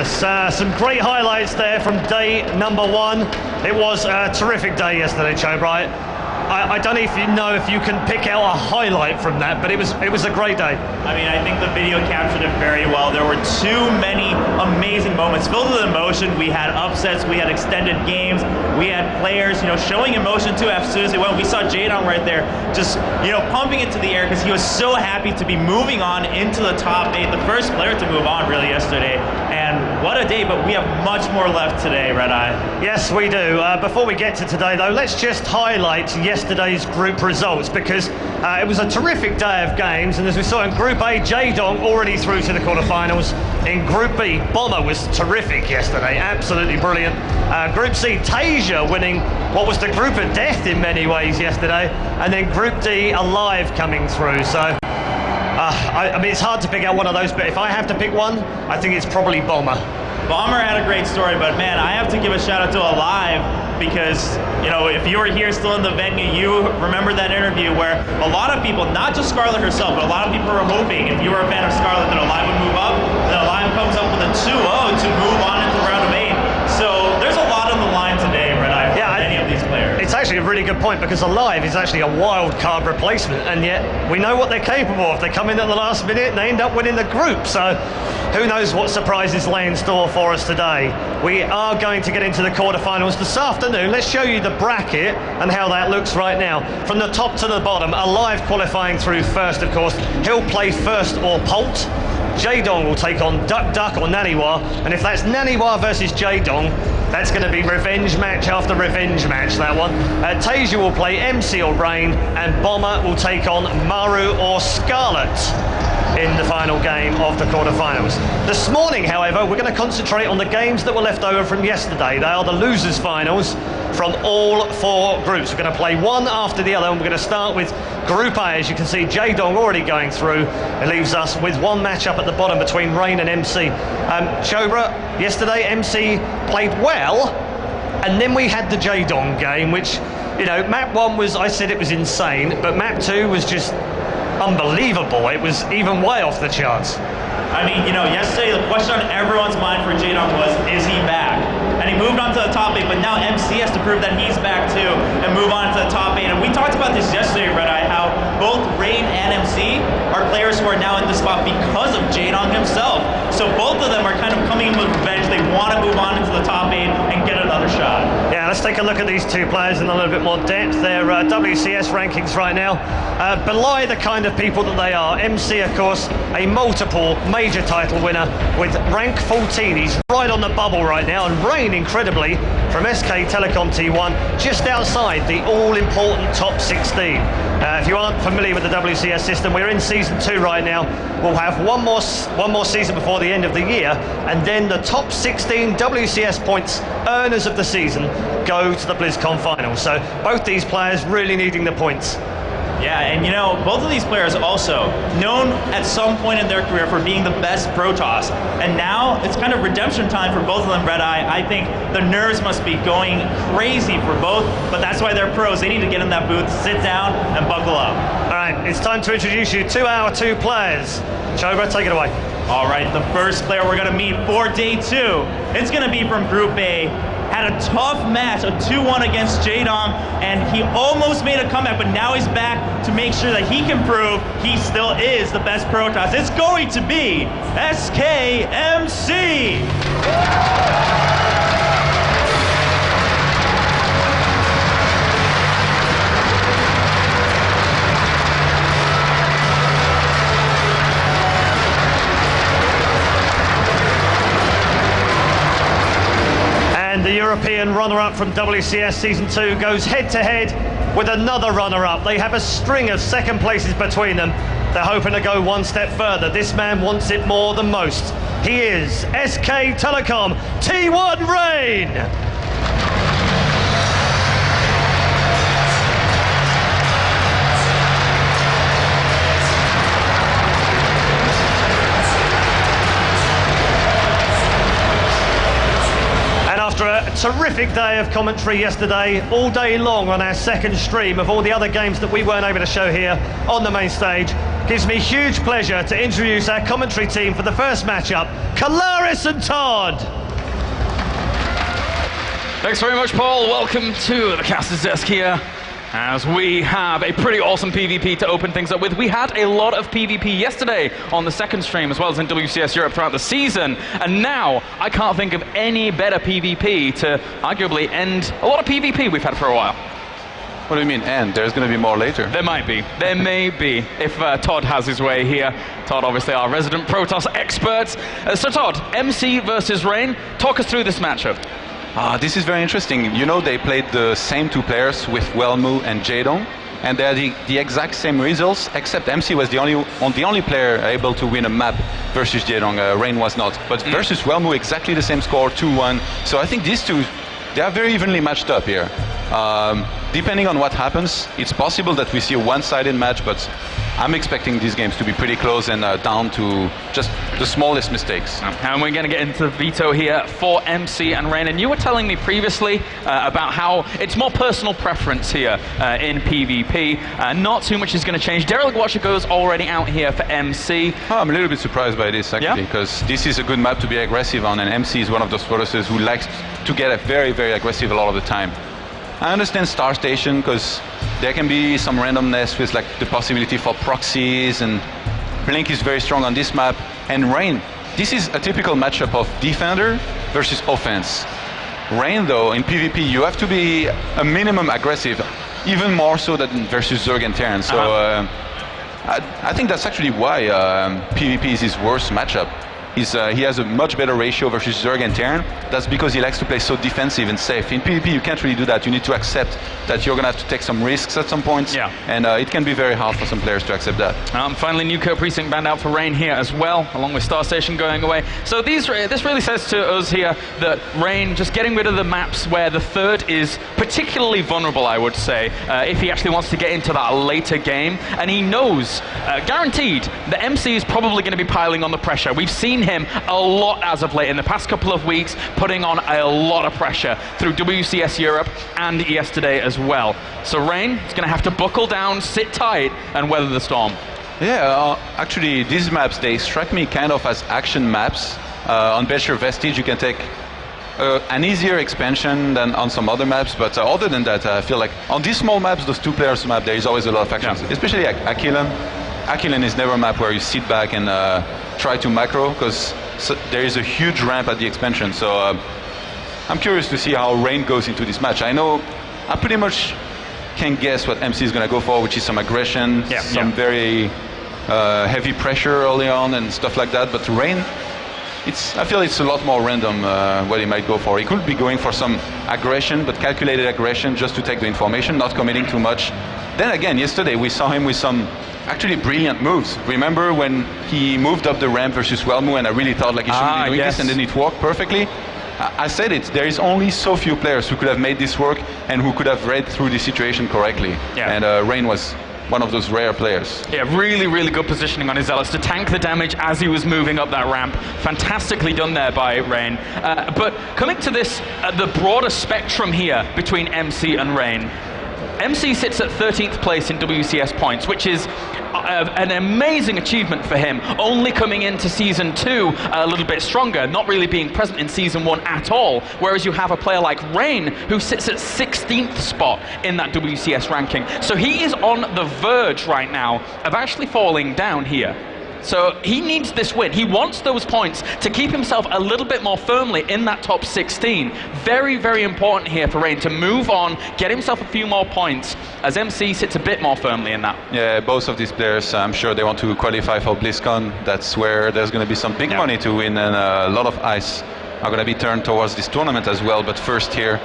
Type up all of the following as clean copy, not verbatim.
Yes, some great highlights there from day number 1. It was a terrific day yesterday, Chobra. I don't even know if you can pick out a highlight from that, but it was a great day. I mean, I think the video captured it very well. There were too many amazing moments filled with emotion. We had upsets, we had extended games, we had players, showing emotion too as soon as they went. We saw Jadon right there, just, pumping it to the air because he was so happy to be moving on into the top 8, the first player to move on really yesterday. And what a day, but we have much more left today, Red Eye. Yes, we do. Before we get to today, though, let's just highlight yesterday's group results, because it was a terrific day of games. And as we saw in Group A, Jadon already through to the quarterfinals. In Group B, Bomber was terrific yesterday, absolutely brilliant. Group C, Tasia winning what was the group of death in many ways yesterday. And then Group D, Alive coming through. So I mean, it's hard to pick out one of those, but if I have to pick one, I think it's probably Bomber. Bomber had a great story, but man, I have to give a shout out to Alive, because, if you were here still in the venue, you remember that interview where a lot of people, not just Scarlett herself, but a lot of people were hoping, if you were a fan of Scarlett, that Alive would move up, then Alive comes up with a 2-0 to move on into round of 8. So there's a lot on the line today, Red Eye, for any of these players. It's actually a really good point, because Alive is actually a wild card replacement, and yet we know what they're capable of. They come in at the last minute and they end up winning the group. So who knows what surprises lay in store for us today. We are going to get into the quarterfinals this afternoon. Let's show you the bracket and how that looks right now. From the top to the bottom, Alive qualifying through first, of course. He'll play first or Polt. Jadon will take on Duck Duck or Naniwa, and if that's Naniwa versus Jadon, that's going to be revenge match after revenge match, that one. Tasia will play MC or Rain, and Bomber will take on Maru or Scarlet in the final game of the quarterfinals. This morning, however, we're going to concentrate on the games that were left over from yesterday. They are the losers finals from all 4 groups. We're going to play one after the other, and we're going to start with Group A. As you can see, Jadon already going through. It leaves us with one matchup at the bottom between Rain and MC. Chobra, yesterday MC played well, and then we had the Jadon game, which, map 1 was, I said it was insane, but map 2 was just unbelievable. It was even way off the charts. I mean, yesterday the question on everyone's mind for Jadon was, is he back? And he moved on to the top 8, but now MC has to prove that he's back too and move on to the top 8. And we talked about this yesterday, Red Eye, how both Rain and MC are players who are now in this spot because of Jadon himself. So both of them are kind of coming in with revenge. They want to move on into the top 8 and get another shot. Yeah, let's take a look at these 2 players in a little bit more depth. Their WCS rankings right now belie the kind of people that they are. MC, of course, a multiple major title winner with rank 14. He's right on the bubble right now. And Rain, incredibly, from SK Telecom T1, just outside the all-important top 16. If you aren't familiar with the WCS system, we're in season 2 right now. We'll have one more season before the end of the year, and then the top 16 WCS points earners of the season go to the BlizzCon finals. So both these players really needing the points. Yeah, and both of these players also known at some point in their career for being the best Protoss. And now it's kind of redemption time for both of them, Red Eye. I think the nerves must be going crazy for both, but that's why they're pros. They need to get in that booth, sit down, and buckle up. All right, it's time to introduce you to our 2 players. Chobra, take it away. All right, the first player we're going to meet for day 2, it's going to be from Group A. Had a tough match, a 2-1 against Jadon, and he almost made a comeback, but now he's back to make sure that he can prove he still is the best Protoss. It's going to be SKMC. The European runner-up from WCS Season 2 goes head-to-head with another runner-up. They have a string of second places between them. They're hoping to go one step further. This man wants it more than most. He is SK Telecom T1 Rain. After a terrific day of commentary yesterday, all day long on our second stream of all the other games that we weren't able to show here on the main stage. Gives me huge pleasure to introduce our commentary team for the first matchup, Kalaris and Todd. Thanks very much, Paul. Welcome to the caster's desk here, as we have a pretty awesome PvP to open things up with. We had a lot of PvP yesterday on the second stream, as well as in WCS Europe throughout the season, and now I can't think of any better PvP to arguably end a lot of PvP we've had for a while. What do you mean end? There's going to be more later. There might be. There may be, if Todd has his way here. Todd, obviously our resident Protoss expert. So Todd, MC versus Rain, talk us through this matchup. This is very interesting. You know, they played the same two players with Wellmu and Jadong, and they had the exact same results, except MC was the only player able to win a map versus Jadong. Rain was not. But versus Wellmu, exactly the same score, 2-1. So I think these two, they are very evenly matched up here. Depending on what happens, it's possible that we see a one-sided match, but I'm expecting these games to be pretty close and down to just the smallest mistakes. And we're going to get into veto here for MC and Rain. And you were telling me previously about how it's more personal preference here in PvP. Not too much is going to change. Derek Watcher goes already out here for MC. I'm a little bit surprised by this, actually, because this is a good map to be aggressive on, and MC is one of those Protosses who likes to get very, very aggressive a lot of the time. I understand Star Station, because there can be some randomness with like the possibility for proxies, and Blink is very strong on this map. And Rain, this is a typical matchup of defender versus offense. Rain, though, in PvP, you have to be a minimum aggressive, even more so than versus Zerg and Terran. So I think that's actually why PvP is his worst matchup. He has a much better ratio versus Zerg and Terran. That's because he likes to play so defensive and safe. In PvP, you can't really do that. You need to accept that you're going to have to take some risks at some points. And it can be very hard for some players to accept that. Finally, Newkirk Precinct banned out for Rain here as well, along with Star Station going away. So this really says to us here that Rain just getting rid of the maps where the third is particularly vulnerable, I would say, if he actually wants to get into that later game. And he knows, guaranteed, that MC is probably going to be piling on the pressure. We've seen him a lot as of late in the past couple of weeks, putting on a lot of pressure through WCS Europe and yesterday as well. So Rain is going to have to buckle down, sit tight, and weather the storm. Yeah, actually, these maps, they strike me kind of as action maps. On Belcher Vestige, you can take an easier expansion than on some other maps, but other than that, I feel like on these small maps, those two players map, there is always a lot of actions, especially Aquilon. Aquilon is never a map where you sit back and try to macro, because there is a huge ramp at the expansion. So I'm curious to see how Rain goes into this match. I know I pretty much can guess what MC is going to go for, which is some aggression, some very heavy pressure early on and stuff like that. But Rain, I feel it's a lot more random what he might go for. He could be going for some aggression, but calculated aggression just to take the information, not committing too much. Then again, yesterday we saw him with some actually brilliant moves. Remember when he moved up the ramp versus Wellmu, and I really thought like he shouldn't be doing this, and then it worked perfectly? I said it, there is only so few players who could have made this work and who could have read through the situation correctly. And Rain was one of those rare players. Yeah, really, really good positioning on his Zealots to tank the damage as he was moving up that ramp. Fantastically done there by Rain. But coming to this, the broader spectrum here between MC and Rain. MC sits at 13th place in WCS points, which is an amazing achievement for him, only coming into Season 2 a little bit stronger, not really being present in Season 1 at all, whereas you have a player like Rain, who sits at 16th spot in that WCS ranking. So he is on the verge right now of actually falling down here. So he needs this win. He wants those points to keep himself a little bit more firmly in that top 16. Very, very important here for Rain to move on, get himself a few more points, as MC sits a bit more firmly in that. Yeah, both of these players, I'm sure they want to qualify for BlizzCon. That's where there's going to be some big money to win, and a lot of eyes are going to be turned towards this tournament as well. But first here,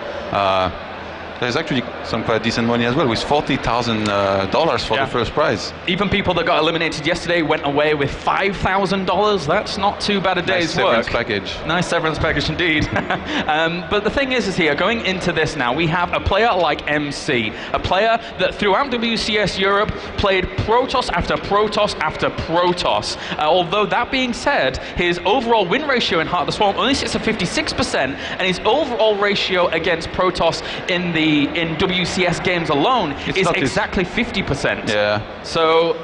there's actually some quite decent money as well, with $40,000 for the first prize. Even people that got eliminated yesterday went away with $5,000. That's not too bad a day's work. Nice severance package. Nice severance package indeed. But the thing is here, going into this now, we have a player like MC, a player that throughout WCS Europe played Protoss after Protoss after Protoss. Although that being said, his overall win ratio in Heart of the Swarm only sits at 56%, and his overall ratio against Protoss in WCS games alone is exactly 50%. Yeah. So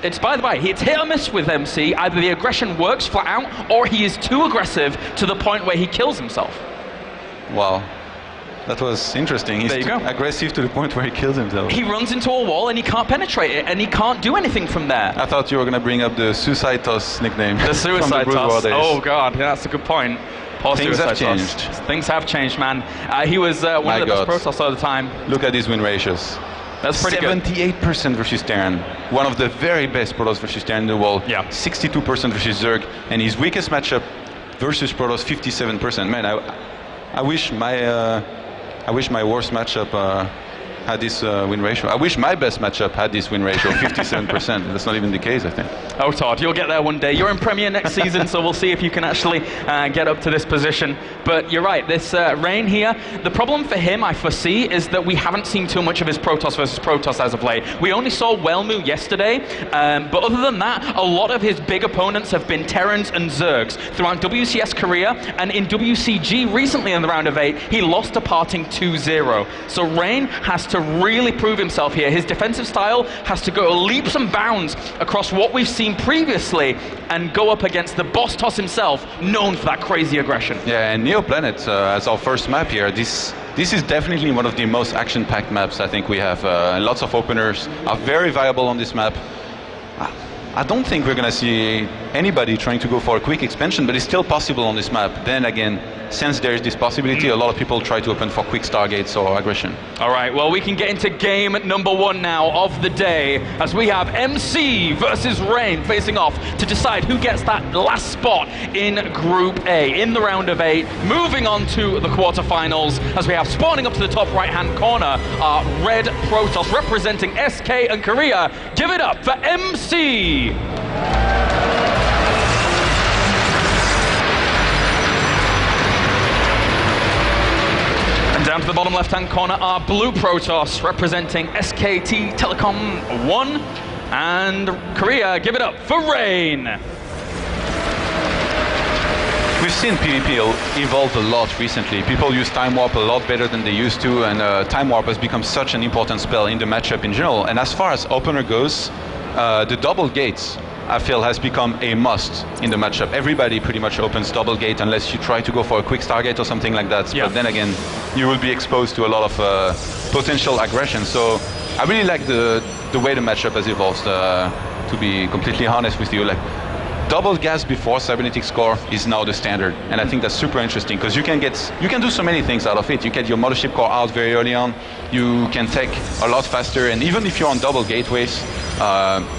it's, by the way, it's hit or miss with MC. Either the aggression works flat out, or he is too aggressive to the point where he kills himself. Wow. That was interesting. He's aggressive to the point where he kills himself. He runs into a wall and he can't penetrate it, and he can't do anything from there. I thought you were going to bring up the Suicide Toss nickname. The Suicide Toss. Oh God, yeah, that's a good point. Things have changed. Things have changed, man. He was one of the best Protoss all the time. Look at these win ratios. That's pretty good. 78% versus Terran. One of the very best Protoss versus Terran in the world. Yeah. 62% versus Zerg. And his weakest matchup versus Protoss, 57%. Man, I wish my worst matchup had this win ratio. I wish my best matchup had this win ratio, 57%. That's not even the case, I think. Oh, Todd, you'll get there one day. You're in Premier next season, so we'll see if you can actually get up to this position. But you're right, this Rain here, the problem for him, I foresee, is that we haven't seen too much of his Protoss versus Protoss as of late. We only saw Wellmu yesterday, but other than that, a lot of his big opponents have been Terrans and Zergs throughout WCS Korea, and in WCG recently in the round of 8, he lost to Parting 2-0. So Rain has to really prove himself here. His defensive style has to go leaps and bounds across what we've seen previously and go up against the boss Toss himself, known for that crazy aggression. Yeah, and Neoplanet as our first map here, this is definitely one of the most action-packed maps I think we have. Lots of openers are very viable on this map. I don't think we're going to see anybody trying to go for a quick expansion, but it's still possible on this map. Then again, since there is this possibility, a lot of people try to open for quick stargates or aggression. All right, well, we can get into game number 1 now of the day, as we have MC versus Rain facing off to decide who gets that last spot in Group A in the round of 8. Moving on to the quarterfinals, as we have spawning up to the top right-hand corner are Red Protoss representing SK and Korea. Give it up for MC. Down to the bottom left-hand corner are Blue Protoss representing SKT Telecom 1, and Korea. Give it up for Rain. We've seen PvP evolve a lot recently. People use Time Warp a lot better than they used to, and Time Warp has become such an important spell in the matchup in general. And as far as opener goes, the double gates, I feel, has become a must in the matchup. Everybody pretty much opens double gate unless you try to go for a quick stargate or something like that. Yeah. But then again, you will be exposed to a lot of potential aggression. So I really like the way the matchup has evolved, to be completely honest with you. Like, double gas before cybernetics core is now the standard, and I think that's super interesting because you can do so many things out of it. You get your mothership core out very early on, you can take a lot faster, and even if you're on double gateways,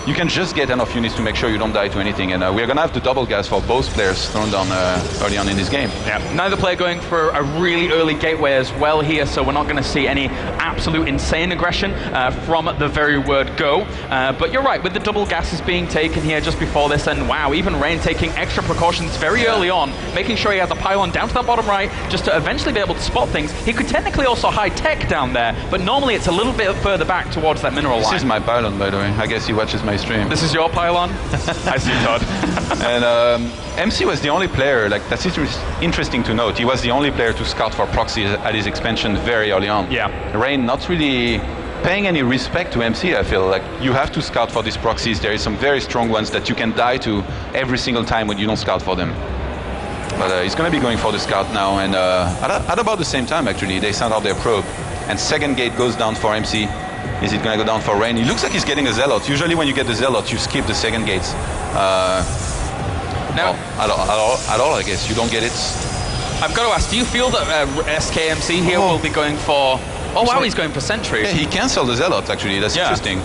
you can just get enough units to make sure you don't die to anything. And we're gonna have the double gas for both players thrown down early on in this game. Yeah, neither player going for a really early gateway as well here, so we're not going to see any absolute insane aggression from the very word go. But you're right, with the double gases being taken here just before this, and wow, even Rain taking extra precautions very early on, making sure he has a pylon down to that bottom right just to eventually be able to spot things. He could technically also high tech down there, but normally it's a little bit further back towards that mineral line. This is my pylon, by the way. I guess he watches my stream. This is your pylon? I see, Todd. And MC was the only player, like, that's interesting to note. He was the only player to scout for proxies at his expansion very early on. Yeah. Rain not really paying any respect to MC, I feel. Like, you have to scout for these proxies. There is some very strong ones that you can die to every single time when you don't scout for them. But he's going to be going for the scout now, and at about the same time, actually, they sent out their probe. And second gate goes down for MC. Is it going to go down for Rain? It looks like he's getting a Zealot. Usually when you get the Zealot, you skip the second gates. No. At all, I guess. You don't get it. I've got to ask, do you feel that SKMC here will be going for... Oh, wow, he's going for Sentry. Yeah, he cancelled the Zealot, actually. That's interesting.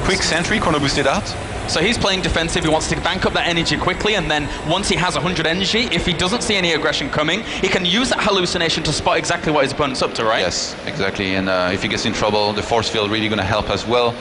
Quick Sentry, chrono boosted out. So he's playing defensive, he wants to bank up that energy quickly, and then once he has 100 energy, if he doesn't see any aggression coming, he can use that hallucination to spot exactly what his opponent's up to, right? Yes, exactly. And if he gets in trouble, the force field really going to help as well.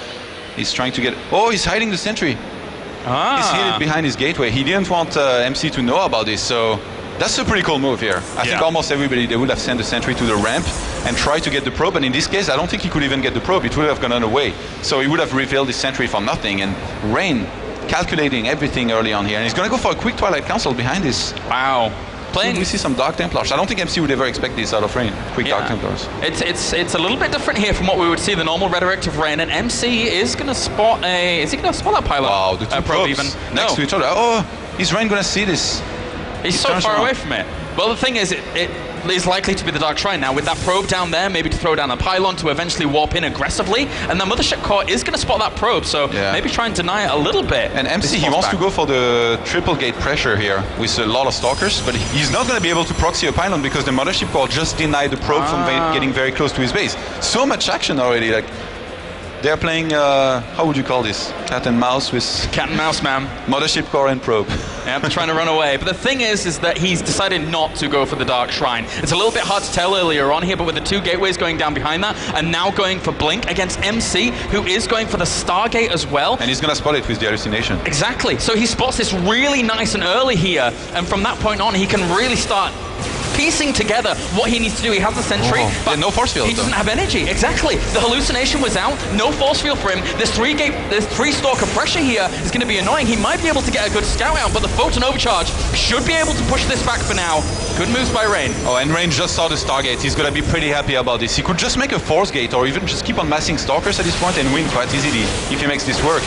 He's trying to get... Oh, he's hiding the sentry. He's hidden behind his gateway. He didn't want MC to know about this, so that's a pretty cool move here. I think almost everybody, they would have sent the sentry to the ramp and tried to get the probe, and in this case, I don't think he could even get the probe. It would have gone away. So he would have revealed the sentry from nothing, and Rain calculating everything early on here, and he's going to go for a quick Twilight Council behind this. Wow. We see some Dark Templars. I don't think MC would ever expect this out of Rain. Quick Dark Templars. It's a little bit different here from what we would see the normal Redirect of Rain, and MC is going to spot a... Is he going to spot that pylon? Wow, the two probes even next to each other. Oh, is Rain going to see this? He's so far away from it. Well, the thing is, it is likely to be the Dark Shrine now, with that probe down there, maybe to throw down a pylon to eventually warp in aggressively, and the Mothership Core is going to spot that probe, so maybe try and deny it a little bit. And MC, he wants to go for the triple gate pressure here with a lot of Stalkers, but he's not going to be able to proxy a pylon because the Mothership Core just denied the probe from getting very close to his base. So much action already, like... They're playing, how would you call this? Cat and mouse with... Cat and mouse, man. Mothership Core and probe. Yep, trying to run away. But the thing is that he's decided not to go for the Dark Shrine. It's a little bit hard to tell earlier on here, but with the two gateways going down behind that, and now going for Blink against MC, who is going for the Stargate as well. And he's going to spot it with the hallucination. Exactly. So he spots this really nice and early here, and from that point on, he can really start piecing together what he needs to do. He has the sentry, but no force field. He doesn't have energy. Exactly. The hallucination was out. No force field for him. This three stalker pressure here is going to be annoying. He might be able to get a good scout out, but the photon overcharge should be able to push this back for now. Good moves by Rain. Oh, and Rain just saw the Stargate. He's going to be pretty happy about this. He could just make a force gate or even just keep on massing stalkers at this point and win quite easily if he makes this work.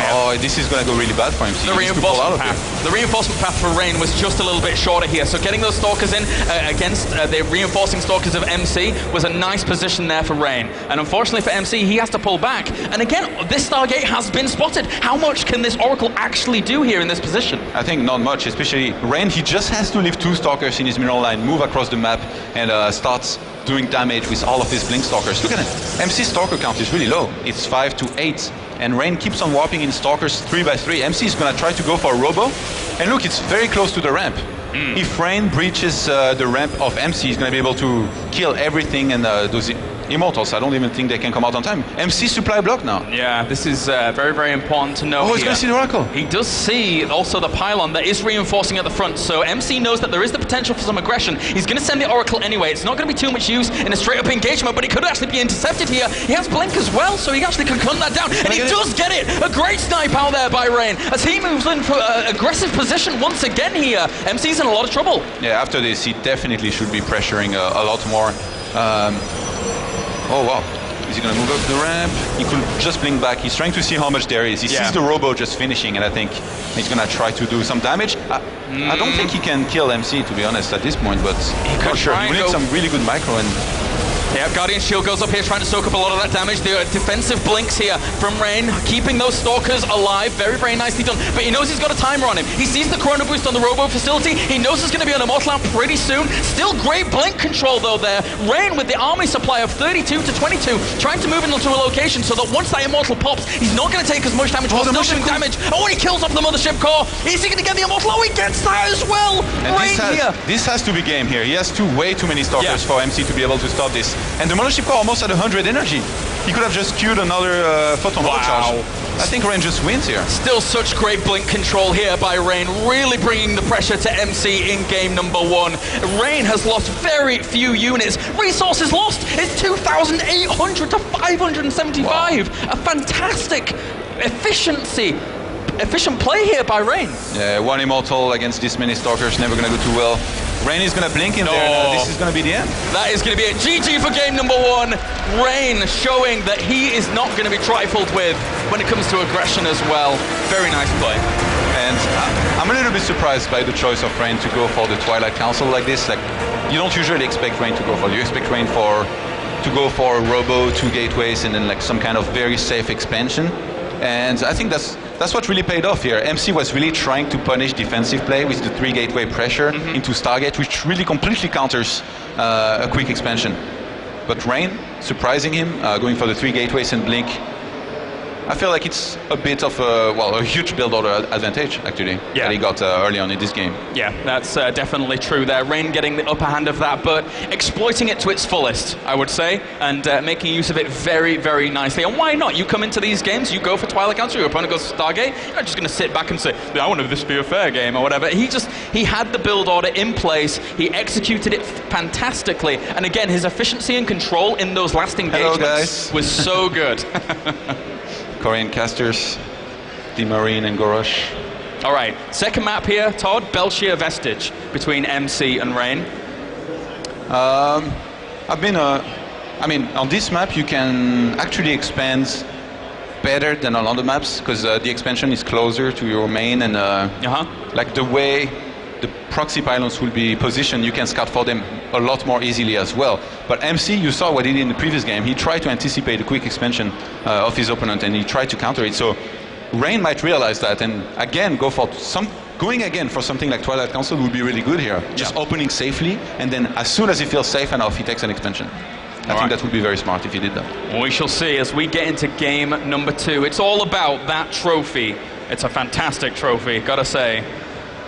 Oh, this is going to go really bad for him. The reinforcement path for Rain was just a little bit shorter here, so getting those stalkers in against the reinforcing stalkers of MC was a nice position there for Rain. And unfortunately for MC, he has to pull back. And again, this Stargate has been spotted. How much can this Oracle actually do here in this position? I think not much, especially Rain. He just has to leave two stalkers in his mineral line, move across the map, and starts doing damage with all of these Blink stalkers. Look at it. MC's stalker count is really low. It's 5 to 8. And Rain keeps on warping in stalkers 3x3. MC is going to try to go for a robo. And look, it's very close to the ramp. If Rain breaches the ramp of MC, he's going to be able to kill everything and those Immortals. I don't even think they can come out on time. MC supply block now. Yeah, this is very, very important to know. Oh, he's going to see the Oracle. He does see also the pylon that is reinforcing at the front, so MC knows that there is the potential for some aggression. He's going to send the Oracle anyway. It's not going to be too much use in a straight-up engagement, but he could actually be intercepted here. He has Blink as well, so he actually can gun that down, and he does get it! A great snipe out there by Rain as he moves in for aggressive position once again here. MC's in a lot of trouble. Yeah, after this, he definitely should be pressuring a lot more. Oh wow, is he going to move up the ramp? He could just blink back. He's trying to see how much there is. He sees the robo just finishing, and I think he's going to try to do some damage. I don't think he can kill MC, to be honest, at this point, but he could sure. He will need some really good micro. And yeah, Guardian Shield goes up here trying to soak up a lot of that damage. The defensive blinks here from Rain, keeping those stalkers alive. Very, very nicely done. But he knows he's got a timer on him. He sees the Chrono Boost on the Robo facility. He knows there's going to be an Immortal out pretty soon. Still great blink control though there. Rain with the army supply of 32 to 22, trying to move into a location so that once that Immortal pops, he's not going to take as much damage. Still doing damage. Oh, he kills off the Mothership Core. Is he going to get the Immortal? Oh, he gets that as well. And this has to be game here. He has way too many stalkers for MC to be able to stop this. And the Mothership Core almost at 100 energy. He could have just queued another photon charge. I think Rain just wins here. Still such great blink control here by Rain, really bringing the pressure to MC in game number 1. Rain has lost very few units. Resources lost is 2,800 to 575. Wow. A fantastic efficient play here by Rain. Yeah, one Immortal against this many Stalkers, never going to go too well. Rain is going to blink in there, and this is going to be the end. That is going to be it. GG for game number 1. Rain showing that he is not going to be trifled with when it comes to aggression as well. Very nice play. And I'm a little bit surprised by the choice of Rain to go for the Twilight Council like this. Like, you don't usually expect Rain to go for it. You expect Rain to go for a Robo, 2 gateways, and then like some kind of very safe expansion. And I think that's what really paid off here. MC was really trying to punish defensive play with the 3 gateway pressure into Stargate, which really completely counters a quick expansion. But Rain, surprising him, going for the 3 gateways and blink. I feel like it's a bit of a huge build order advantage actually that he got early on in this game. Yeah, that's definitely true there. Rain getting the upper hand of that, but exploiting it to its fullest, I would say, and making use of it very, very nicely. And why not? You come into these games, you go for Twilight Council, your opponent goes for Stargate, you're not just going to sit back and say, I want this to be a fair game or whatever. He had the build order in place, he executed it fantastically, and again, his efficiency and control in those last engagements was so good. Korean casters, the Marine and Gorosh. All right, second map here, Todd, Belshir Vestige between MC and Rain. On this map you can actually expand better than on other maps because the expansion is closer to your main and like the way the proxy pylons will be positioned, you can scout for them a lot more easily as well. But MC, you saw what he did in the previous game. He tried to anticipate a quick expansion of his opponent and he tried to counter it. So Rain might realize that and again going again for something like Twilight Council would be really good here. Just opening safely and then as soon as he feels safe enough, he takes an expansion. I think that would be very smart if he did that. We shall see as we get into game number 2. It's all about that trophy. It's a fantastic trophy, gotta say.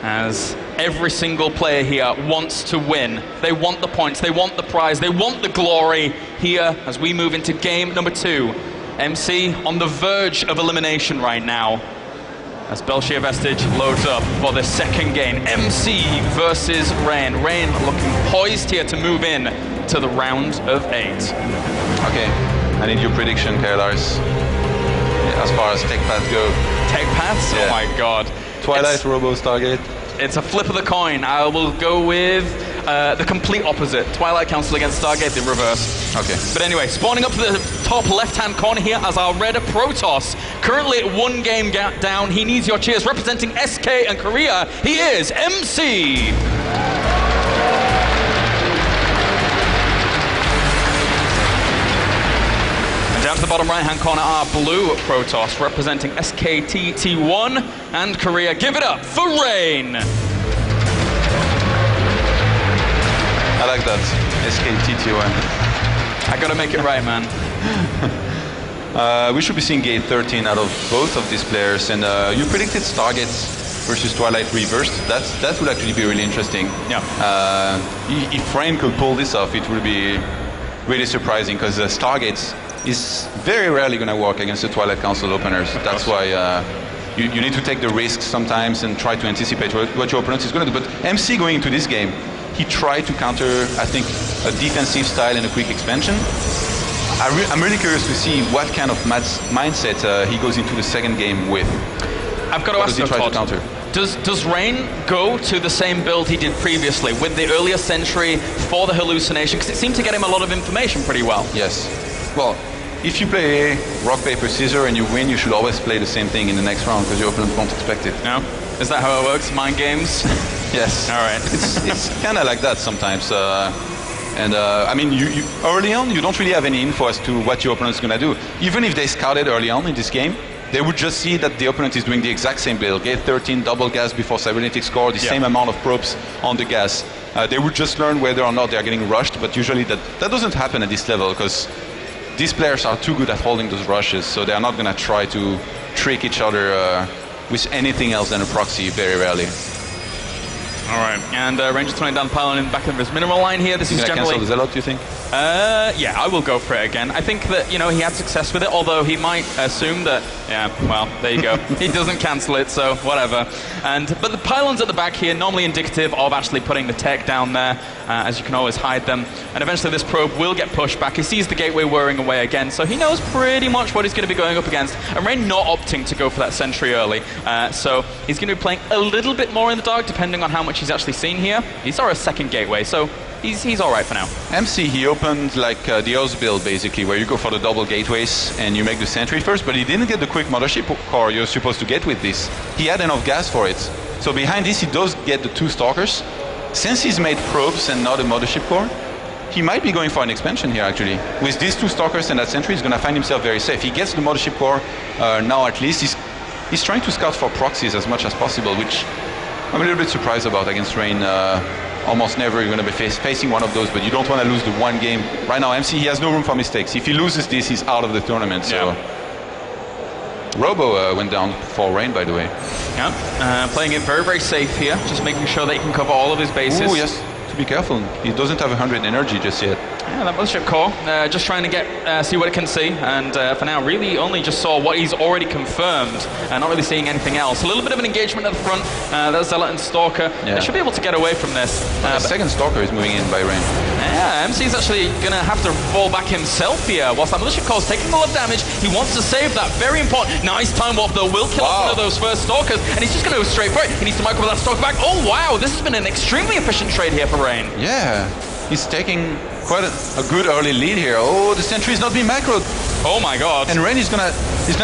As every single player here wants to win. They want the points, they want the prize, they want the glory here as we move into game number 2. MC on the verge of elimination right now as Belshir Vestige loads up for the second game. MC versus Rain. Rain looking poised here to move in to the round of 8. Okay, I need your prediction, Kylars. As far as tech paths go. Tech paths? Yeah. Oh my god. Twilight, Robo, Stargate. It's a flip of the coin. I will go with the complete opposite. Twilight Council against Stargate, the reverse. Okay. But anyway, spawning up to the top left-hand corner here as our Red Protoss. Currently at 1 game gap down. He needs your cheers. Representing SK and Korea, he is MC. Down to the bottom right-hand corner are Blue Protoss, representing SKTT1 and Korea. Give it up for Rain! I like that, SKTT1. I gotta make it right, man. We should be seeing gate 13 out of both of these players, and you predicted Stargate versus Twilight reversed. That would actually be really interesting. Yeah. If Rain could pull this off, it would be really surprising, because Stargates is very rarely going to work against the Twilight Council openers. That's why you need to take the risks sometimes and try to anticipate what your opponent is going to do. But MC going into this game, he tried to counter, I think, a defensive style and a quick expansion. I'm really curious to see what kind of mindset he goes into the second game with. I've got to ask you, Todd, does Rain go to the same build he did previously with the earlier Sentry for the hallucination? Because it seemed to get him a lot of information pretty well. Yes. Well, if you play rock, paper, scissors and you win, you should always play the same thing in the next round because your opponent won't expect it. No? Is that how it works? Mind games? Yes. All right. It's kind of like that sometimes. I mean, you early on, you don't really have any info as to what your opponent's going to do. Even if they scouted early on in this game, they would just see that the opponent is doing the exact same build. Gate 13, double gas before cybernetics core, the same amount of probes on the gas. They would just learn whether or not they are getting rushed, but usually that doesn't happen at this level because these players are too good at holding those rushes, so they are not going to try to trick each other with anything else than a proxy, very rarely. All right, and Ranger turning down the pylon in the back of his mineral line here. This is generally... cancel the Zealot, do you think? Yeah, I will go for it again. I think that, you know, he had success with it, although he might assume that, yeah, well, there you go. He doesn't cancel it, so whatever. But the pylons at the back here, normally indicative of actually putting the tech down there, as you can always hide them. And eventually this probe will get pushed back. He sees the gateway whirring away again, so he knows pretty much what he's going to be going up against. And Rain not opting to go for that sentry early. So he's going to be playing a little bit more in the dark, depending on how much he's actually seen here. He saw a second gateway, so he's all right for now. MC, he opened like the Oz build, basically, where you go for the double gateways and you make the sentry first, but he didn't get the quick mothership core you're supposed to get with this. He had enough gas for it. So behind this, he does get the 2 stalkers. Since he's made probes and not a mothership core, he might be going for an expansion here, actually. With these 2 stalkers and that sentry, he's going to find himself very safe. He gets the mothership core now, at least. He's trying to scout for proxies as much as possible, which I'm a little bit surprised about against Rain. Almost never you're going to be facing one of those, but you don't want to lose the one game. Right now, MC, he has no room for mistakes. If he loses this, he's out of the tournament. So. Robo went down for Rain, by the way. Yeah, playing it very, very safe here, just making sure that he can cover all of his bases. Oh, yes. To be careful. He doesn't have 100 energy just yet. Yeah, that mothership core, just trying to get see what it can see, and for now, really only just saw what he's already confirmed, not really seeing anything else. A little bit of an engagement at the front. There's Zealot and Stalker. Yeah. They should be able to get away from this. The second Stalker is moving in by Rain. Yeah, MC's actually going to have to fall back himself here. Whilst that mothership core's taking a lot of damage, he wants to save that. Very important. Nice time warp though. Will kill off one of those first Stalkers, and he's just going to go straight for it. He needs to micro that Stalker back. Oh wow, this has been an extremely efficient trade here for Rain. Yeah, he's taking quite a good early lead here. Oh, the sentry is not being macroed. Oh my god. And Rain is gonna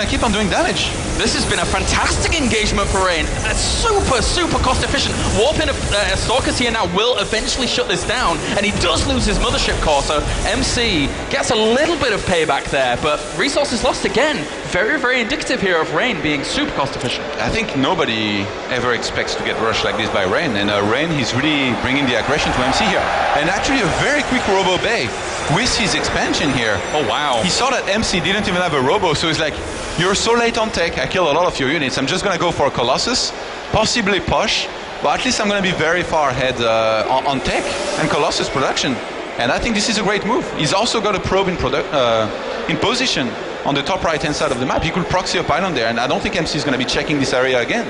keep on doing damage. This has been a fantastic engagement for Rain. Super cost efficient. Warping Stalkers here now will eventually shut this down, and he does lose his mothership core, so MC gets a little bit of payback there, but resources lost again. Very indicative here of Rain being super cost efficient. I think nobody ever expects to get rushed like this by Rain, and Rain, he's really bringing the aggression to MC here. And actually a very quick Robo Bay with his expansion here. Oh wow. He saw that MC didn't even have a Robo, so he's like, you're so late on tech, I killed a lot of your units, I'm just gonna go for a Colossus, possibly push, but at least I'm gonna be very far ahead on tech and Colossus production. And I think this is a great move. He's also got a probe in position on the top right-hand side of the map. He could proxy a pylon there, and I don't think MC is going to be checking this area again.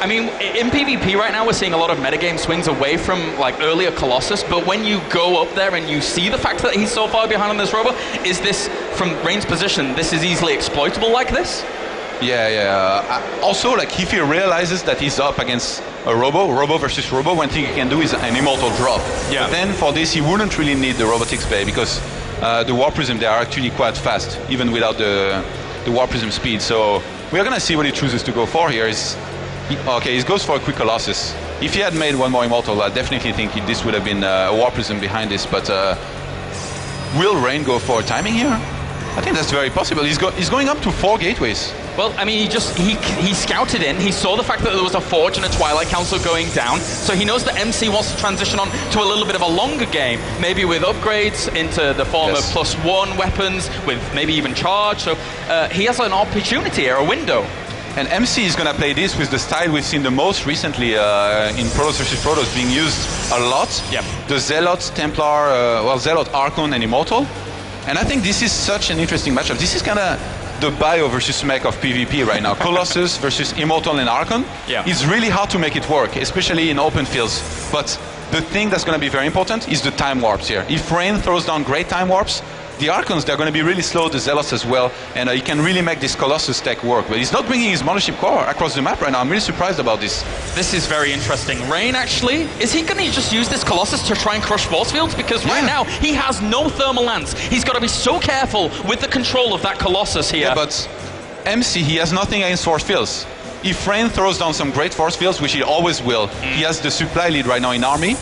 I mean, in PvP right now, we're seeing a lot of metagame swings away from like earlier Colossus, but when you go up there and you see the fact that he's so far behind on this Robo, is this, from Rain's position, this is easily exploitable like this? Yeah. Also, like, if he realizes that he's up against a Robo versus Robo, one thing he can do is an Immortal drop. Yeah. But then for this, he wouldn't really need the Robotics Bay, because the Warp Prism, they are actually quite fast, even without the Warp Prism speed. So we're going to see what he chooses to go for here. Okay, he goes for a quick Colossus. If he had made one more Immortal, I definitely think this would have been a Warp Prism behind this, but will Rain go for timing here? I think that's very possible. He's going up to 4 gateways. Well, I mean, he scouted in, he saw the fact that there was a Forge and a Twilight Council going down, so he knows that MC wants to transition on to a little bit of a longer game, maybe with upgrades into the form of +1 weapons, with maybe even charge, so he has an opportunity here, a window. And MC is going to play this with the style we've seen the most recently in Protoss vs. Protoss being used a lot. Yep. The Zealot, Templar, Zealot, Archon, and Immortal. And I think this is such an interesting matchup. This is kind of the bio versus mech of PvP right now. Colossus versus Immortal and Archon. Yeah. It's really hard to make it work, especially in open fields. But the thing that's going to be very important is the time warps here. If Rain throws down great time warps, the Archons, they're going to be really slow, the Zealots as well, and he can really make this Colossus tech work. But he's not bringing his Mothership core across the map right now. I'm really surprised about this. This is very interesting. Rain, actually, is he going to just use this Colossus to try and crush force fields? Because right now, he has no thermal lance. He's got to be so careful with the control of that Colossus here. Yeah, but MC, he has nothing against force fields. If Rain throws down some great force fields, which he always will, he has the supply lead right now in army,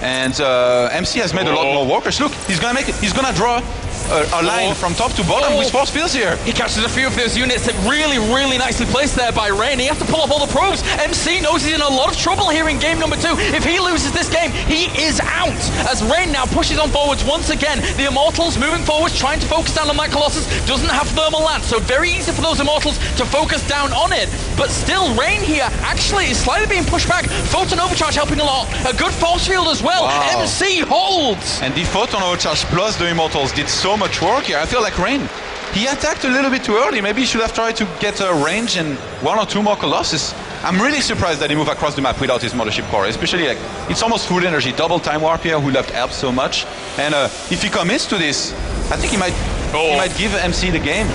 and MC has made a lot more workers. Look, he's going to make it. He's going to draw a line from top to bottom with force fields here. He catches a few of those units that really nicely placed there by Rain. He has to pull up all the probes. MC knows he's in a lot of trouble here in game number 2. If he loses this game, he is out. As Rain now pushes on forwards once again. The Immortals moving forwards, trying to focus down on that Colossus. Doesn't have thermal lance, so very easy for those Immortals to focus down on it. But still, Rain here actually is slightly being pushed back. Photon Overcharge helping a lot. A good force field as well. Wow. MC holds. And the Photon Overcharge plus the Immortals did so much work here. I feel like Rain, he attacked a little bit too early. Maybe he should have tried to get a range and 1 or 2 more Colossus. I'm really surprised that he moved across the map without his Mothership core, especially like, it's almost full energy, double time warp here, who left Alp so much. And if he commits to this, I think he might give MC the game.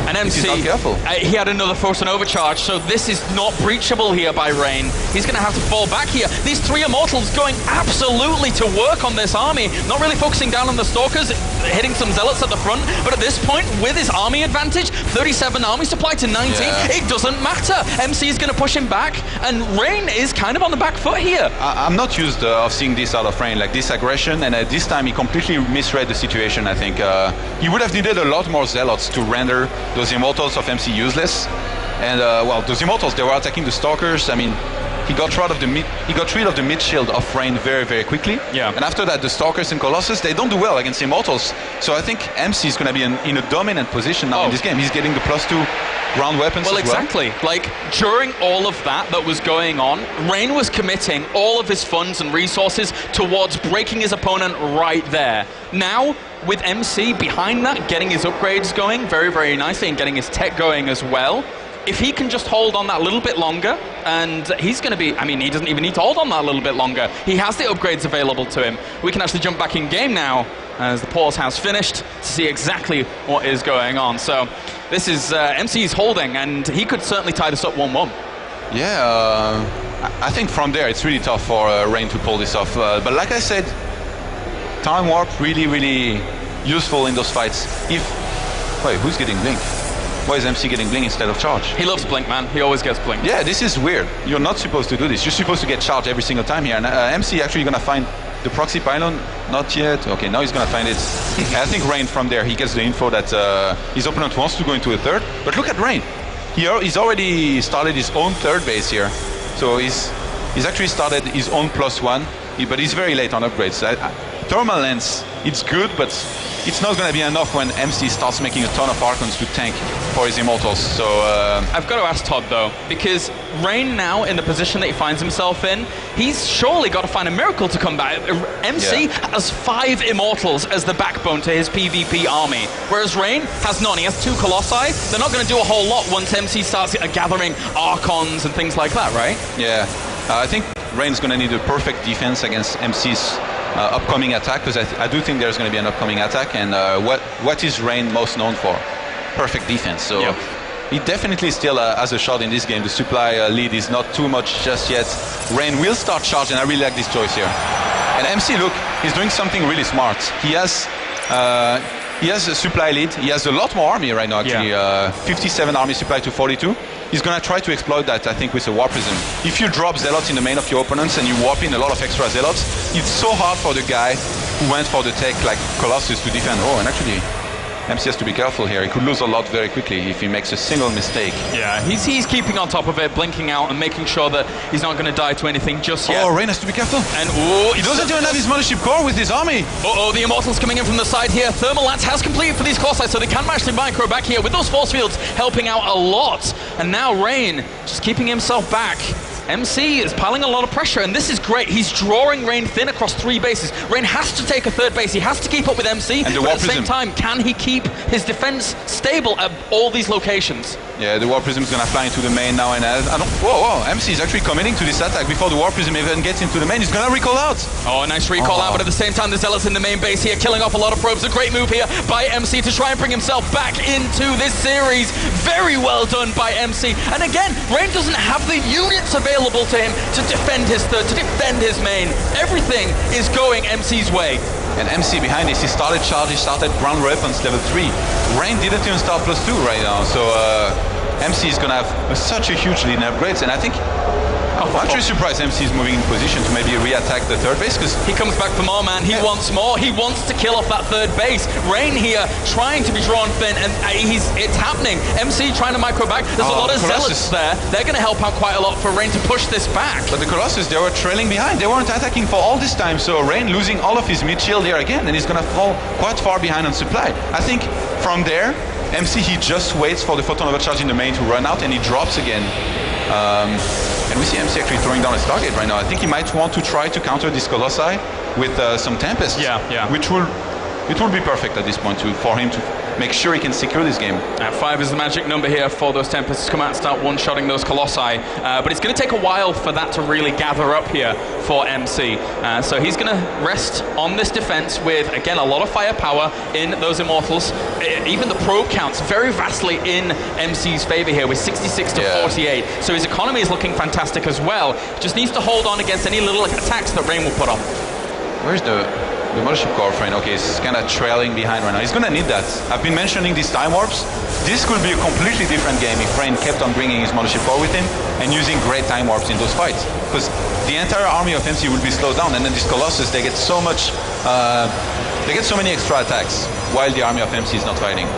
And MC, he's not careful. He had another Photon Overcharge, so this is not breachable here by Rain. He's going to have to fall back here. These 3 Immortals going absolutely to work on this army, not really focusing down on the Stalkers, hitting some Zealots at the front, but at this point, with his army advantage, 37 army supply to 19, it doesn't matter. MC is going to push him back, and Rain is kind of on the back foot here. I'm not used of seeing this out of Rain, like this aggression, and this time he completely misread the situation, I think. He would have needed a lot more Zealots to render those Immortals of MC useless. And well, those Immortals, they were attacking the Stalkers. I mean, he got rid of the mid shield of Rain very quickly. Yeah. And after that, the Stalkers and Colossus, they don't do well against Immortals. So I think MC is going to be in a dominant position now in this game. He's getting the +2. ground weapons Well, as well. exactly. Like, during all of that was going on, Rain was committing all of his funds and resources towards breaking his opponent right there. Now, with MC behind that, getting his upgrades going very, very nicely and getting his tech going as well, if he can just hold on that little bit longer, and he's going to be, I mean, he doesn't even need to hold on that little bit longer. He has the upgrades available to him. We can actually jump back in game now, as the pause has finished, to see exactly what is going on. So this is MC's holding, and he could certainly tie this up 1-1. Yeah, I think from there it's really tough for Rain to pull this off. But like I said, time warp really, really useful in those fights. Wait, who's getting blink? Why is MC getting blink instead of charge? He loves blink, man. He always gets blink. Yeah, this is weird. You're not supposed to do this. You're supposed to get charged every single time here. And MC actually gonna find the proxy pylon. Not yet. Okay, now he's gonna find it. I think Rain from there, he gets the info that his opponent wants to go into a third. But look at Rain. He's already started his own third base here. So he's actually started his own +1, but he's very late on upgrades. Thermal lens, it's good, but it's not going to be enough when MC starts making a ton of Archons to tank for his Immortals. So I've got to ask Todd though, because Rain now in the position that he finds himself in, he's surely got to find a miracle to come back. MC has 5 Immortals as the backbone to his PvP army, whereas Rain has none. He has 2 Colossi. They're not going to do a whole lot once MC starts gathering Archons and things like that, right? Yeah, I think Rain's going to need a perfect defense against MC's upcoming attack, because I do think there's going to be an upcoming attack. And what is Rain most known for? Perfect defense. So he definitely still has a shot in this game. The supply lead is not too much just yet. Rain will start charging. I really like this choice here. And MC, look, he's doing something really smart. He has a supply lead. He has a lot more army right now, actually. 57 army supply to 42. He's going to try to exploit that, I think, with a Warp Prism. If you drop Zealots in the main of your opponents and you warp in a lot of extra Zealots, it's so hard for the guy who went for the tech like Colossus to defend. Oh, and actually, MC has to be careful here. He could lose a lot very quickly if he makes a single mistake. Yeah, he's keeping on top of it, blinking out and making sure that he's not going to die to anything just yet. Oh, Rain has to be careful. And he doesn't even have his Mothership Core with his army. The Immortals coming in from the side here. Thermal Lance has completed for these Colossi, so they can actually micro back here with those force fields helping out a lot. And now Rain just keeping himself back. MC is piling a lot of pressure, and this is great. He's drawing Rain thin across 3 bases. Rain has to take a 3rd base. He has to keep up with MC, and but at the same time, can he keep his defense stable at all these locations? Yeah, the Warp Prism is going to fly into the main now, and whoa, MC is actually committing to this attack before the Warp Prism even gets into the main. He's going to recall out. Oh, a nice recall out, but at the same time, the Zealots in the main base here, killing off a lot of probes. A great move here by MC to try and bring himself back into this series. Very well done by MC. And again, Rain doesn't have the units available to him to defend his third, to defend his main. Everything is going MC's way. And MC behind this, he started charge, he started ground weapons level 3. Rain didn't even start +2 right now, so MC is going to have such a huge lead in upgrades, and I think I'm actually surprised MC is moving in position to maybe re-attack the 3rd base, because he comes back for more, man. He wants more. He wants to kill off that 3rd base. Rain here trying to be drawn thin, and it's happening. MC trying to micro back. There's a lot of Zealots there. They're going to help out quite a lot for Rain to push this back. But the Colossus, they were trailing behind. They weren't attacking for all this time, so Rain losing all of his mid-shield here again, and he's going to fall quite far behind on supply. I think from there, MC, he just waits for the Photon Overcharge in the main to run out, and he drops again. And we see MC actually throwing down his target right now. I think he might want to try to counter this Colossi with some Tempest. Which will be perfect at this point for him to make sure he can secure this game. 5 is the magic number here for those Tempests to come out and start one-shotting those Colossi. But it's going to take a while for that to really gather up here for MC. So he's going to rest on this defense with, again, a lot of firepower in those Immortals. Even the probe counts very vastly in MC's favor here with 66 to 48. So his economy is looking fantastic as well. Just needs to hold on against any little attacks that Rain will put on. Where's the Mothership Core of Rain? Okay, he's kind of trailing behind right now. He's going to need that. I've been mentioning these time warps. This could be a completely different game if Rain kept on bringing his Mothership Core with him and using great time warps in those fights. Because the entire army of MC will be slowed down, and then these Colossus, they get so many extra attacks while the army of MC is not fighting.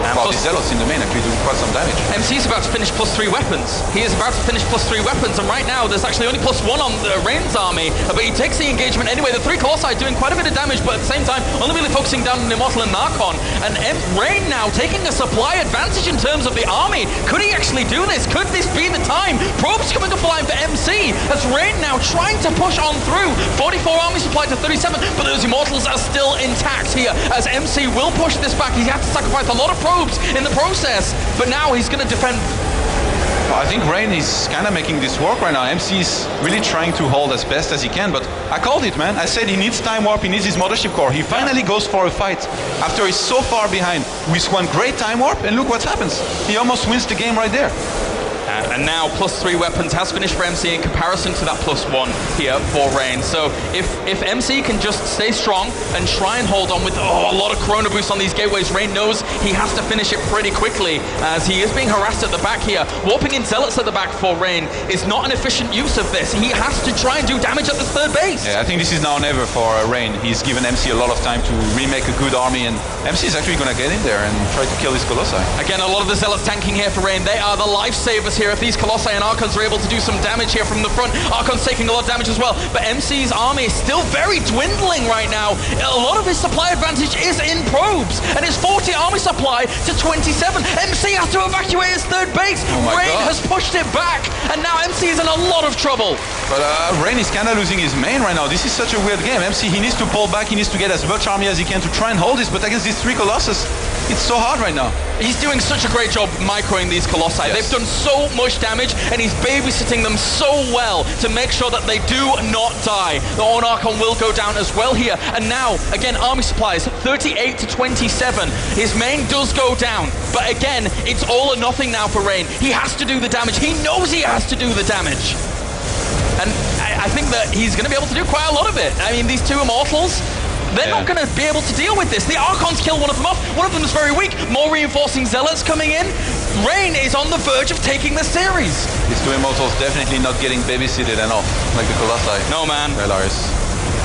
Wow, the Zealots in the main actually doing quite some damage. MC is about to finish +3 weapons. He is about to finish +3 weapons, and right now there's actually only +1 on Rain's army, but he takes the engagement anyway. The 3 Colossi doing quite a bit of damage, but at the same time, only really focusing down on Immortal and Narcon. And Rain now taking a supply advantage in terms of the army. Could he actually do this? Could this be the time? Probes coming offline for MC, as Rain now trying to push on through. 44 army supply to 37, but those Immortals are still intact here, as MC will push this back. He had to sacrifice a lot of probes in the process, but now he's going to defend. I think Rain is kind of making this work right now. MC is really trying to hold as best as he can, but I called it, man. I said he needs time warp, he needs his mothership core. He finally goes for a fight after he's so far behind with one great time warp, and look what happens. He almost wins the game right there. And now +3 weapons has finished for MC in comparison to that +1 here for Rain. So if MC can just stay strong and try and hold on with a lot of Chrono Boost on these gateways, Rain knows he has to finish it pretty quickly, as he is being harassed at the back here. Warping in Zealots at the back for Rain is not an efficient use of this. He has to try and do damage at this third base. Yeah, I think this is now or never for Rain. He's given MC a lot of time to remake a good army, and MC is actually going to get in there and try to kill his Colossi. Again, a lot of the Zealots tanking here for Rain. They are the lifesavers here. If these Colossi and Archons are able to do some damage here from the front, Archon's taking a lot of damage as well, but MC's army is still very dwindling right now. A lot of his supply advantage is in probes, and his 40 army supply to 27. MC has to evacuate his third base. Rain has pushed it back, and now MC is in a lot of trouble. But Rain is kind of losing his main right now. This is such a weird game. MC, he needs to pull back, he needs to get as much army as he can to try and hold this, but against these 3 Colossus, it's so hard right now. He's doing such a great job microing these Colossi. Yes. They've done so much damage, and he's babysitting them so well to make sure that they do not die. The Orn Archon will go down as well here. And now, again, army supplies, 38 to 27. His main does go down, but again, it's all or nothing now for Rain. He has to do the damage. He knows he has to do the damage. And I think that he's going to be able to do quite a lot of it. I mean, these 2 Immortals, they're not going to be able to deal with this. The Archons kill one of them off. One of them is very weak. More reinforcing Zealots coming in. Rain is on the verge of taking the series. These 2 Immortals definitely not getting babysitted enough, like the Colossi. No, man. Belarus.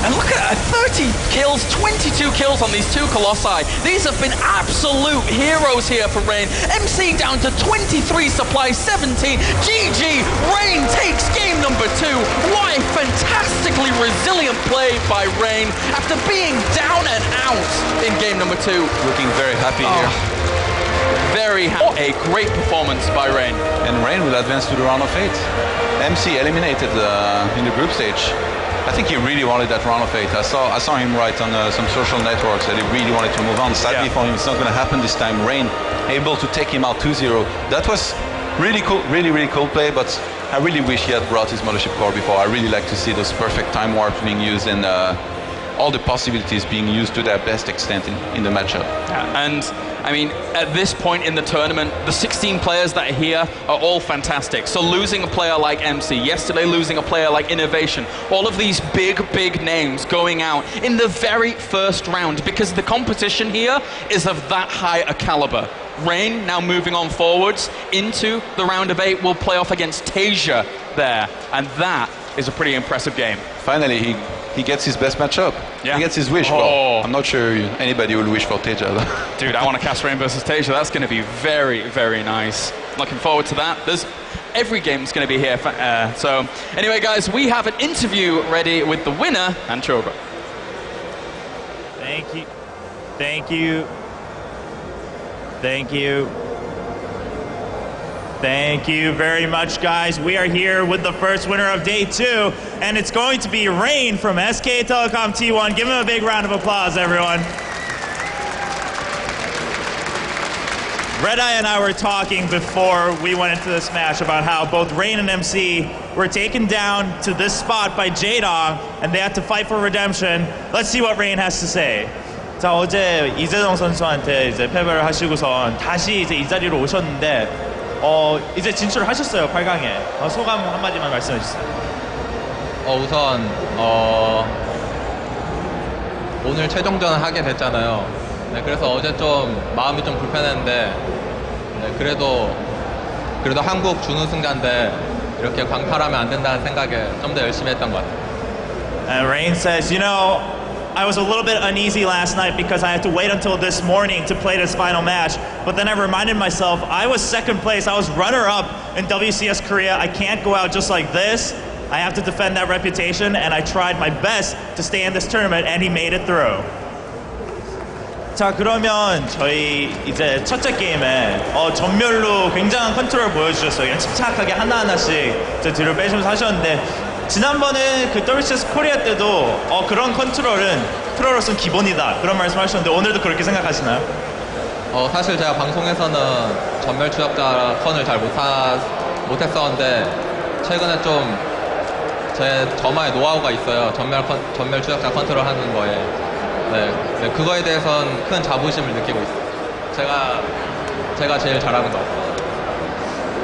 And look at 30 kills, 22 kills on these 2 Colossi. These have been absolute heroes here for Rain. MC down to 23 supply, 17. GG, Rain takes game number 2. What a fantastically resilient play by Rain after being down and out in game number 2. Looking very happy here. Very happy. What a great performance by Rain. And Rain will advance to the round of 8. MC eliminated in the group stage. I think he really wanted that round of 8. I saw him write on some social networks that he really wanted to move on. Sadly for him, it's not going to happen this time. Rain able to take him out 2-0. That was really cool, really cool play, but I really wish he had brought his mothership core before. I really like to see those perfect time warps being used and all the possibilities being used to their best extent in the matchup. Yeah, and I mean, at this point in the tournament, the 16 players that are here are all fantastic. So losing a player like MC, yesterday losing a player like Innovation, all of these big names going out in the very first round, because the competition here is of that high a caliber. Rain now moving on forwards into the round of 8 will play off against Tasia there, and that is a pretty impressive game. Finally, he gets his best matchup. Yeah. He gets his wish. Well, I'm not sure anybody will wish for Tasia. Dude, I want to cast Rain versus Tasia. That's going to be very nice. Looking forward to that. Every game's going to be here. So anyway, guys, we have an interview ready with the winner and Chobra. Thank you. Thank you. Thank you. Thank you very much, guys. We are here with the first winner of day 2, and it's going to be Rain from SK Telecom T1. Give him a big round of applause, everyone. Red Eye and I were talking before we went into this match about how both Rain and MC were taken down to this spot by J-Dong, and they had to fight for redemption. Let's see what Rain has to say. 자, 어제 이재동 선수한테 이제 패배를 하시고선 다시 이제 이 자리로 오셨는데 이제 진출을 하셨어요, 8강에. 소감 한마디만 말씀해 주세요. 우선 오늘 최종전을 하게 됐잖아요. 네, 그래서 어제 좀 마음이 좀 불편했는데 네, 그래도 한국 준우승자인데 이렇게 광탈하면 안 된다는 생각에 좀 더 열심히 했던 것 같아요. And Rain says, you know, I was a little bit uneasy last night because I had to wait until this morning to play this final match. But then I reminded myself, I was second place. I was runner-up in WCS Korea. I can't go out just like this. I have to defend that reputation, and I tried my best to stay in this tournament, and he made it through. 자, 그러면 저희 이제 첫째 게임에 전멸로 굉장한 컨트롤 보여주셨어요. 그냥 침착하게 하나하나씩 이제 뒤로 빼시면서 하셨는데, 지난번에 그 WCS 코리아 때도 그런 컨트롤은 프로로서는 기본이다 그런 말씀 하셨는데, 오늘도 그렇게 생각하시나요? 사실 제가 방송에서는 전멸 추적자 컨을 잘 못했었는데 최근에 좀 저만의 노하우가 있어요. 전멸 추적자 컨트롤 하는 거에. 네, 그거에 대해서는 큰 자부심을 느끼고 있어요. 제가 제일 잘하는 것 같아요.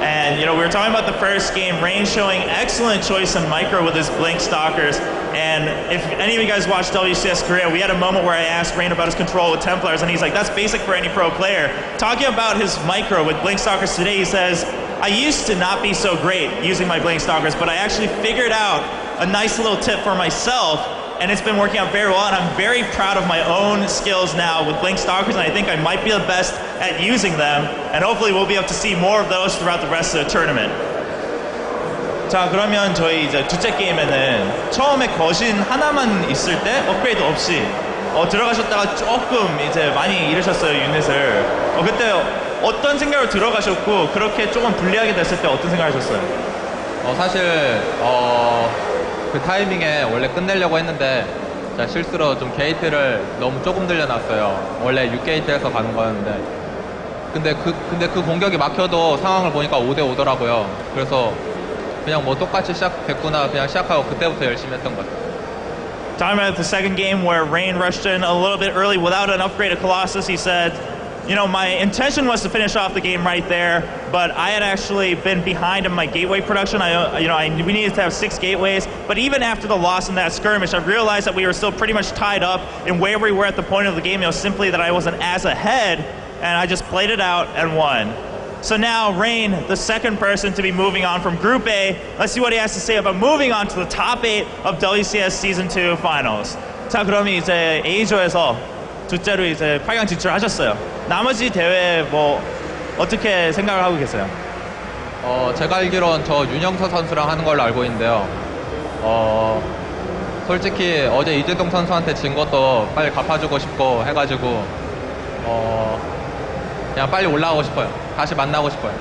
And, we were talking about the first game, Rain showing excellent choice in micro with his Blink Stalkers. And if any of you guys watched WCS Korea, we had a moment where I asked Rain about his control with Templars, and he's like, that's basic for any pro player. Talking about his micro with Blink Stalkers today, he says, I used to not be so great using my Blink Stalkers, but I actually figured out a nice little tip for myself, and it's been working out very well, and I'm very proud of my own skills now with Blink Stalkers, and I think I might be the best at using them, and hopefully we'll be able to see more of those throughout the rest of the tournament. 자, 그러면 저희 이제 둘째 게임에는 처음에 거신 하나만 있을 때 업그레이드 없이 들어가셨다가 조금 이제 많이 잃으셨어요, 유닛을. 그때 어떤 생각으로 들어가셨고, 그렇게 조금 불리하게 됐을 때 어떤 생각을 하셨어요? 사실 그 타이밍에 원래 끝내려고 했는데 제가 실수로 좀 게이트를 너무 조금 들려놨어요. 원래 6게이트에서 가는 거였는데 근데 그 공격이 막혀도 상황을 보니까 5대5더라고요. 그래서 그냥 뭐 똑같이 시작됐구나 그냥 시작하고 그때부터 열심히 했던 것 같아요. Talking about the second game where Rain rushed in a little bit early without an upgraded Colossus, he said, my intention was to finish off the game right there, but I had actually been behind in my gateway production. We needed to have 6 gateways, but even after the loss in that skirmish, I realized that we were still pretty much tied up in where we were at the point of the game. It was simply that I wasn't as ahead, and I just played it out and won. So now Rain, the second person to be moving on from Group A. Let's see what he has to say about moving on to the top 8 of WCS Season 2 Finals. 자, 그러면 이제 A조에서 둘째로 이제 8강 진출하셨어요. 나머지 대회 뭐 어떻게 생각을 하고 계세요? 제가 알기론 저 윤영서 선수랑 하는 걸로 알고 있는데요. 솔직히 어제 이재동 선수한테 진 것도 빨리 갚아주고 싶고 해가지고 그냥 빨리 올라가고 싶어요. 다시 만나고 싶어요.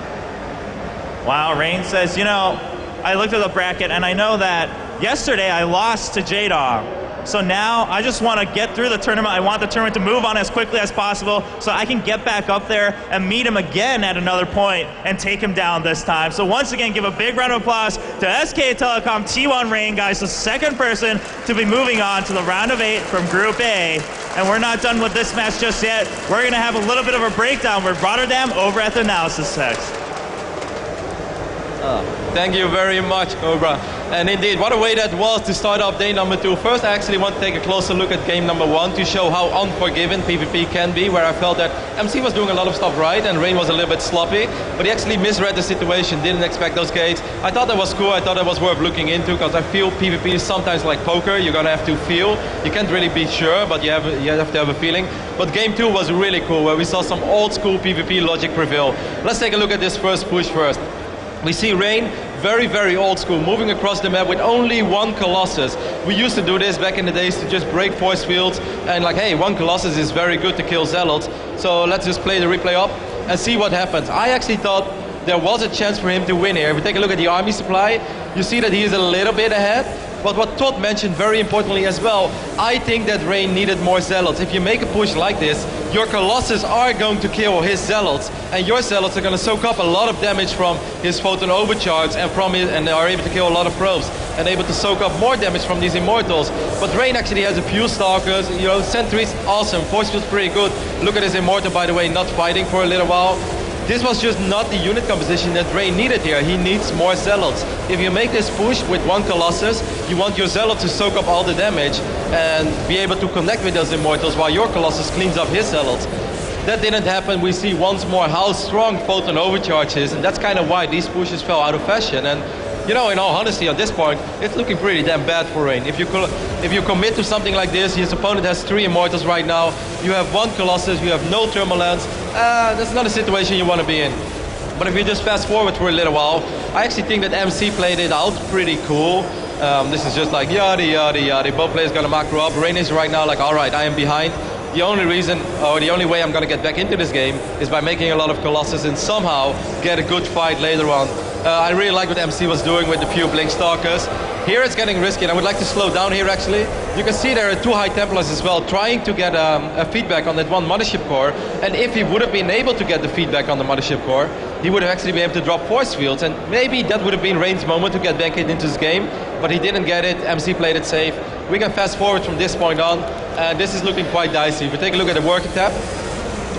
Wow, Rain says, I looked at the bracket and I know that yesterday I lost to J-Dog. So now I just want to get through the tournament. I want the tournament to move on as quickly as possible so I can get back up there and meet him again at another point and take him down this time. So once again, give a big round of applause to SK Telecom T1 Rain, guys, the second person to be moving on to the round of 8 from Group A. And we're not done with this match just yet. We're going to have a little bit of a breakdown with Rotterdam over at the analysis text. Thank you very much, Cobra. And indeed, what a way that was to start off day number 2. First, I actually want to take a closer look at game number 1 to show how unforgiving PvP can be, where I felt that MC was doing a lot of stuff right and Rain was a little bit sloppy, but he actually misread the situation, didn't expect those gates. I thought that was cool, I thought that was worth looking into, because I feel PvP is sometimes like poker. You're gonna have to feel. You can't really be sure, but you have to have a feeling. But game 2 was really cool, where we saw some old school PvP logic prevail. Let's take a look at this first push first. We see Rain, very, very old school, moving across the map with only 1 Colossus. We used to do this back in the days to just break force fields and like, hey, 1 Colossus is very good to kill Zealots. So let's just play the replay up and see what happens. I actually thought there was a chance for him to win here. If we take a look at the army supply, you see that he is a little bit ahead. But what Todd mentioned very importantly as well, I think that Rain needed more Zealots. If you make a push like this, your Colossus are going to kill his Zealots, and your Zealots are going to soak up a lot of damage from his Photon Overcharge and they are able to kill a lot of probes and able to soak up more damage from these Immortals. But Rain actually has a few Stalkers, Sentries, awesome, Force Field's pretty good. Look at his Immortal, by the way, not fighting for a little while. This was just not the unit composition that Rain needed here. He needs more Zealots. If you make this push with 1 Colossus, you want your Zealot to soak up all the damage and be able to connect with those Immortals while your Colossus cleans up his Zealots. That didn't happen. We see once more how strong Photon Overcharge is, and that's kind of why these pushes fell out of fashion. And you know, in all honesty, at this point, it's looking pretty damn bad for Rain. If you commit to something like this, his opponent has 3 Immortals right now. You have 1 Colossus, you have no Thermal Lance. That's not a situation you want to be in. But if you just fast forward for a little while, I actually think that MC played it out pretty cool. This is just like yada yada yada. Both players gonna macro up. Rain is right now like, all right, I am behind. The only reason, or the only way I'm gonna get back into this game is by making a lot of Colossus and somehow get a good fight later on. I really like what MC was doing with the few Blink Stalkers. Here it's getting risky, and I would like to slow down here actually. You can see there are 2 High Templars as well, trying to get a feedback on that 1 Mothership Core. And if he would have been able to get the feedback on the Mothership Core, he would have actually been able to drop Force Fields, and maybe that would have been Rain's moment to get back into this game, but he didn't get it. MC played it safe. We can fast forward from this point on, and this is looking quite dicey. If we take a look at the working tab,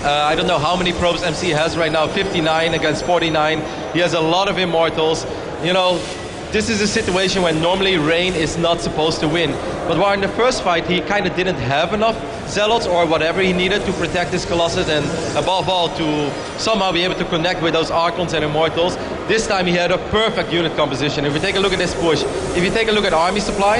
I don't know how many probes MC has right now, 59 against 49. He has a lot of Immortals. You know, this is a situation when normally Rain is not supposed to win. But while in the first fight he kind of didn't have enough Zealots or whatever he needed to protect his Colossus and above all to somehow be able to connect with those Archons and Immortals, this time he had a perfect unit composition. If we take a look at this push, if you take a look at army supply,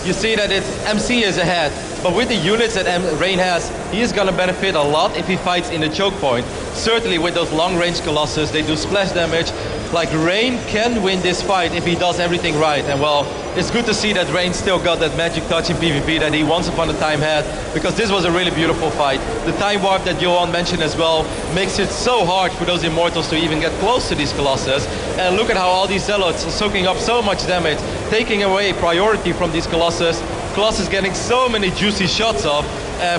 you see that it's MC is ahead. But with the units that Rain has, he is going to benefit a lot if he fights in the choke point. Certainly with those long-range Colossus, they do splash damage. Like, Rain can win this fight if he does everything right. And well, it's good to see that Rain still got that magic touch in PvP that he once upon a time had, because this was a really beautiful fight. The time warp that Johan mentioned as well makes it so hard for those Immortals to even get close to these Colossus. And look at how all these Zealots are soaking up so much damage, taking away priority from these Colossus. Colossus getting so many juicy shots off.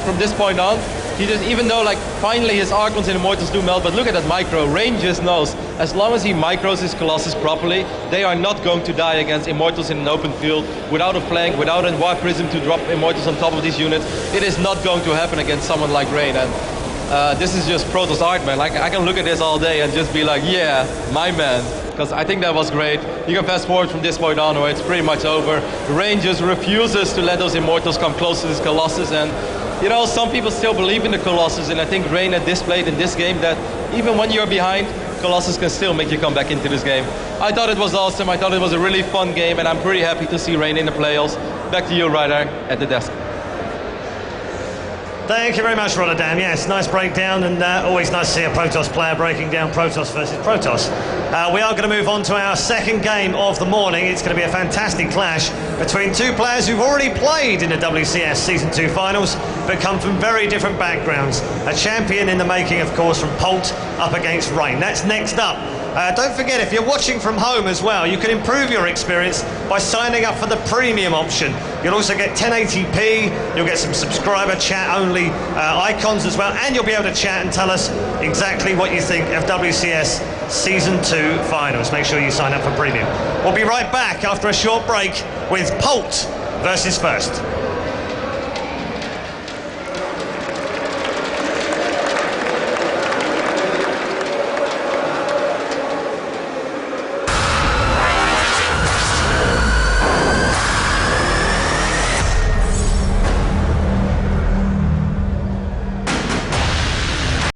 From this point on, he just, even though like finally his Archons and Immortals do melt, but look at that micro. Rain just knows, as long as he micros his Colossus properly, they are not going to die against Immortals in an open field, without a flank, without a Warp Prism to drop Immortals on top of these units. It is not going to happen against someone like Rain. And this is just Protoss art, man. Like, I can look at this all day and just be like, yeah, my man. Because I think that was great. You can fast forward from this point on where it's pretty much over. Rain just refuses to let those Immortals come close to this Colossus, and you know, some people still believe in the Colossus, and I think Rain had displayed in this game that even when you're behind, Colossus can still make you come back into this game. I thought it was awesome. I thought it was a really fun game, and I'm pretty happy to see Rain in the playoffs. Back to you, Ryder, at the desk. Thank you very much, Rotterdam. Yes, nice breakdown, and always nice to see a Protoss player breaking down Protoss versus Protoss. We are going to move on to our second game of the morning. It's going to be a fantastic clash between 2 players who've already played in the WCS Season 2 finals, but come from very different backgrounds. A champion in the making, of course, from Polt up against Rain. That's next up. Don't forget, if you're watching from home as well, you can improve your experience by signing up for the premium option. You'll also get 1080p, you'll get some subscriber chat-only icons as well, and you'll be able to chat and tell us exactly what you think of WCS Season 2 finals. Make sure you sign up for premium. We'll be right back after a short break with Polt versus First.